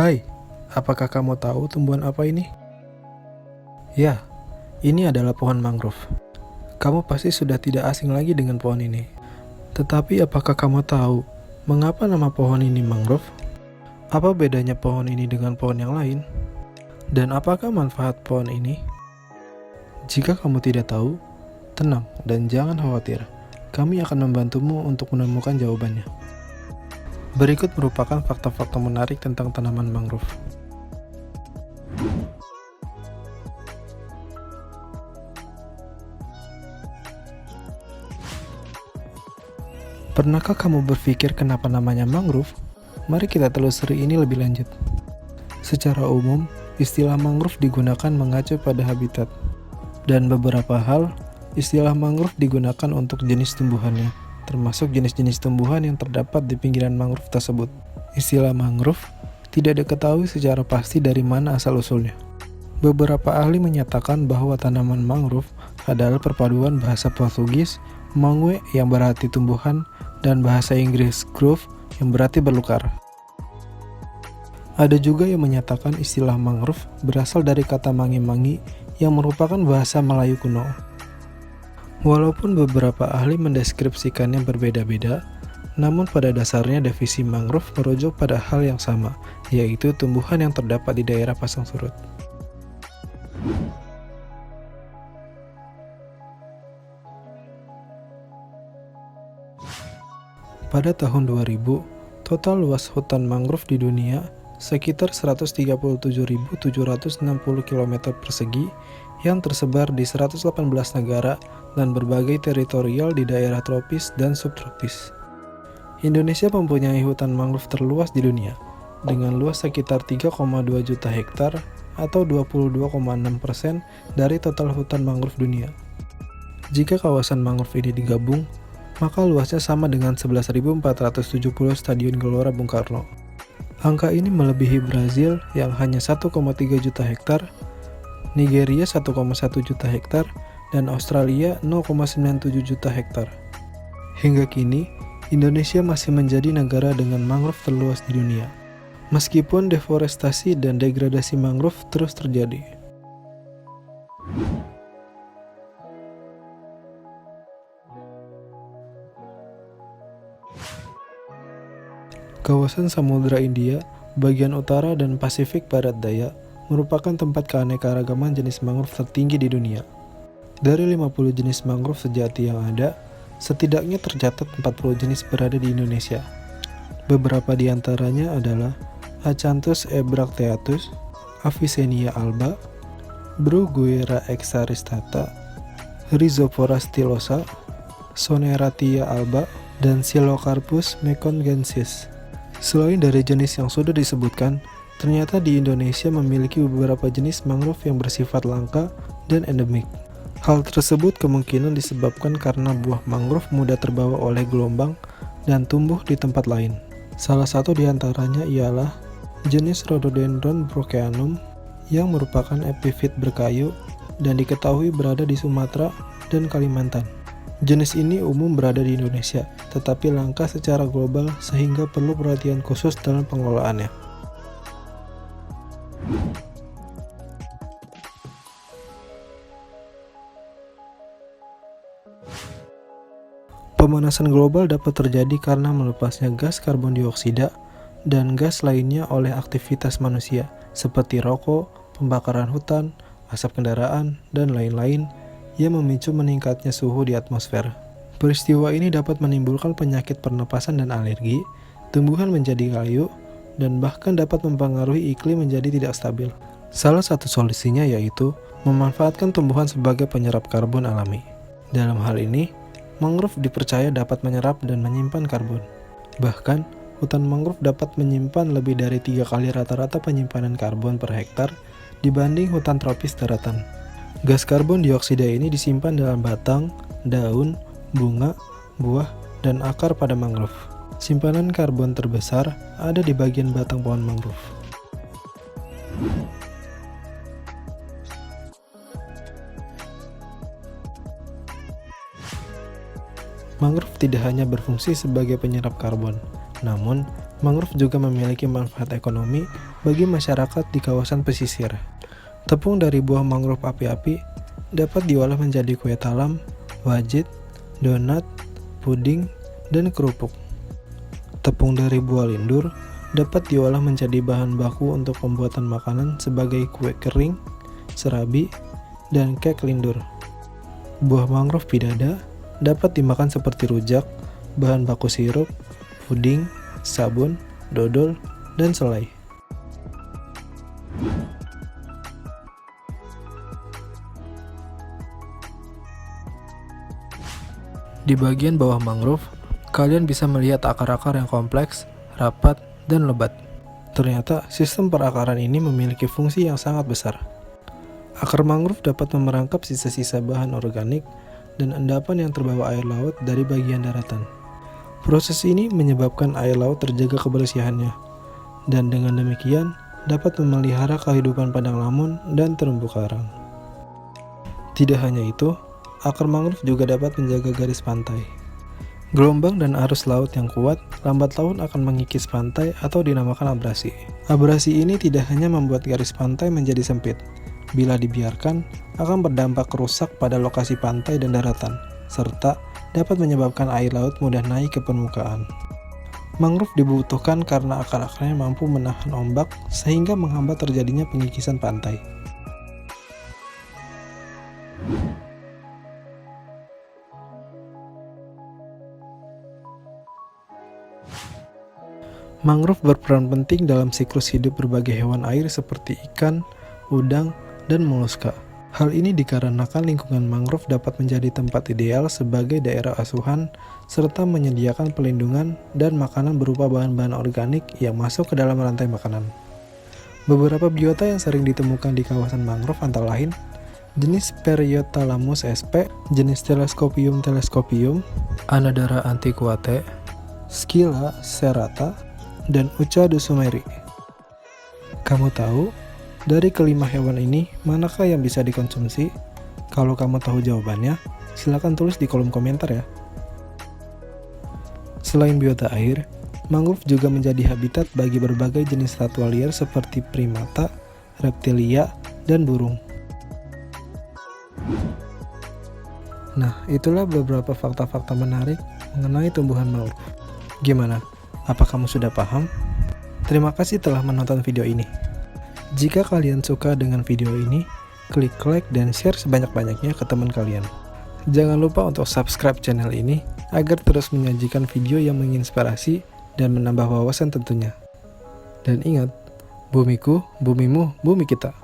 Hai, apakah kamu tahu tumbuhan apa ini? Ya, ini adalah pohon mangrove. Kamu pasti sudah tidak asing lagi dengan pohon ini. Tetapi apakah kamu tahu mengapa nama pohon ini mangrove? Apa bedanya pohon ini dengan pohon yang lain? Dan apakah manfaat pohon ini? Jika kamu tidak tahu, tenang dan jangan khawatir. Kami akan membantumu untuk menemukan jawabannya. Berikut merupakan fakta-fakta menarik tentang tanaman mangrove. Pernahkah kamu berpikir kenapa namanya mangrove? Mari kita telusuri ini lebih lanjut. Secara umum, istilah mangrove digunakan mengacu pada habitat. Dan beberapa hal, istilah mangrove digunakan untuk jenis tumbuhannya, termasuk jenis-jenis tumbuhan yang terdapat di pinggiran mangrove tersebut. Istilah mangrove tidak diketahui secara pasti dari mana asal-usulnya. Beberapa ahli menyatakan bahwa tanaman mangrove adalah perpaduan bahasa Portugis, mangue yang berarti tumbuhan, dan bahasa Inggris grove yang berarti berlukar. Ada juga yang menyatakan istilah mangrove berasal dari kata mangi-mangi yang merupakan bahasa Melayu kuno. Walaupun beberapa ahli mendeskripsikannya berbeda-beda, namun pada dasarnya definisi mangrove merujuk pada hal yang sama, yaitu tumbuhan yang terdapat di daerah pasang surut. Pada tahun 2000, total luas hutan mangrove di dunia sekitar 137.760 km persegi yang tersebar di 118 negara dan berbagai teritorial di daerah tropis dan subtropis. Indonesia mempunyai hutan mangrove terluas di dunia, dengan luas sekitar 3,2 juta hektar atau 22,6% dari total hutan mangrove dunia. Jika kawasan mangrove ini digabung, maka luasnya sama dengan 11.470 Stadion Gelora Bung Karno. Angka ini melebihi Brazil yang hanya 1,3 juta hektar, Nigeria 1,1 juta hektar, dan Australia 0,97 juta hektar. Hingga kini, Indonesia masih menjadi negara dengan mangrove terluas di dunia, meskipun deforestasi dan degradasi mangrove terus terjadi. Kawasan Samudra India, bagian utara dan Pasifik Barat Daya merupakan tempat keanekaragaman jenis mangrove tertinggi di dunia. Dari 50 jenis mangrove sejati yang ada, setidaknya tercatat 40 jenis berada di Indonesia. Beberapa di antaranya adalah Acanthus ebracteatus, Avicennia alba, Bruguiera exaristata, Rhizophora stylosa, Soneratia alba, dan Psilocarpus meccongensis. Selain dari jenis yang sudah disebutkan, ternyata di Indonesia memiliki beberapa jenis mangrove yang bersifat langka dan endemik. Hal tersebut kemungkinan disebabkan karena buah mangrove mudah terbawa oleh gelombang dan tumbuh di tempat lain. Salah satu di antaranya ialah jenis Rhododendron brokeanum yang merupakan epifit berkayu dan diketahui berada di Sumatera dan Kalimantan. Jenis ini umum berada di Indonesia, tetapi langka secara global sehingga perlu perhatian khusus dalam pengelolaannya. Pemanasan global dapat terjadi karena melepasnya gas karbon dioksida dan gas lainnya oleh aktivitas manusia, seperti rokok, pembakaran hutan, asap kendaraan, dan lain-lain yang memicu meningkatnya suhu di atmosfer. Peristiwa ini dapat menimbulkan penyakit pernapasan dan alergi, tumbuhan menjadi layu, dan bahkan dapat mempengaruhi iklim menjadi tidak stabil. Salah satu solusinya yaitu memanfaatkan tumbuhan sebagai penyerap karbon alami. Dalam hal ini, mangrove dipercaya dapat menyerap dan menyimpan karbon. Bahkan, hutan mangrove dapat menyimpan lebih dari 3 kali rata-rata penyimpanan karbon per hektar dibanding hutan tropis daratan. Gas karbon dioksida ini disimpan dalam batang, daun, bunga, buah, dan akar pada mangrove. Simpanan karbon terbesar ada di bagian batang pohon mangrove. Mangrove tidak hanya berfungsi sebagai penyerap karbon, namun Mangrove juga memiliki manfaat ekonomi bagi masyarakat di kawasan pesisir. Tepung dari buah mangrove api-api dapat diolah menjadi kue talam, wajit, donat, puding, dan kerupuk. Tepung dari buah lindur dapat diolah menjadi bahan baku untuk pembuatan makanan sebagai kue kering, serabi, dan kek lindur. Buah mangrove pidada dapat dimakan seperti rujak, bahan baku sirup, puding, sabun, dodol, dan selai. Di bagian bawah mangrove, kalian bisa melihat akar-akar yang kompleks, rapat, dan lebat. Ternyata, sistem perakaran ini memiliki fungsi yang sangat besar. Akar mangrove dapat memerangkap sisa-sisa bahan organik dan endapan yang terbawa air laut dari bagian daratan. Proses ini menyebabkan air laut terjaga kebersihannya, dan dengan demikian dapat memelihara kehidupan padang lamun dan terumbu karang. Tidak hanya itu, akar mangrove juga dapat menjaga garis pantai. Gelombang dan arus laut yang kuat lambat laun akan mengikis pantai atau dinamakan abrasi. Abrasi ini tidak hanya membuat garis pantai menjadi sempit, bila dibiarkan akan berdampak rusak pada lokasi pantai dan daratan, serta dapat menyebabkan air laut mudah naik ke permukaan. Mangrove dibutuhkan karena akar-akarnya mampu menahan ombak sehingga menghambat terjadinya pengikisan pantai. Mangrove berperan penting dalam siklus hidup berbagai hewan air seperti ikan, udang, dan moluska. Hal ini dikarenakan lingkungan mangrove dapat menjadi tempat ideal sebagai daerah asuhan serta menyediakan pelindungan dan makanan berupa bahan-bahan organik yang masuk ke dalam rantai makanan. Beberapa biota yang sering ditemukan di kawasan mangrove antara lain jenis Periothalamus sp, jenis Telescopium telescopium, Anadara antiquate, Scylla serrata, dan Uca dusumeri. Kamu tahu dari kelima hewan ini, manakah yang bisa dikonsumsi? Kalau kamu tahu jawabannya, silakan tulis di kolom komentar ya. Selain biota air, mangrove juga menjadi habitat bagi berbagai jenis satwa liar seperti primata, reptilia, dan burung. Nah, itulah beberapa fakta-fakta menarik mengenai tumbuhan mangrove. Gimana? Apa kamu sudah paham? Terima kasih telah menonton video ini. Jika kalian suka dengan video ini, klik like dan share sebanyak-banyaknya ke teman kalian. Jangan lupa untuk subscribe channel ini agar terus menyajikan video yang menginspirasi dan menambah wawasan tentunya. Dan ingat, bumiku, bumimu, bumi kita.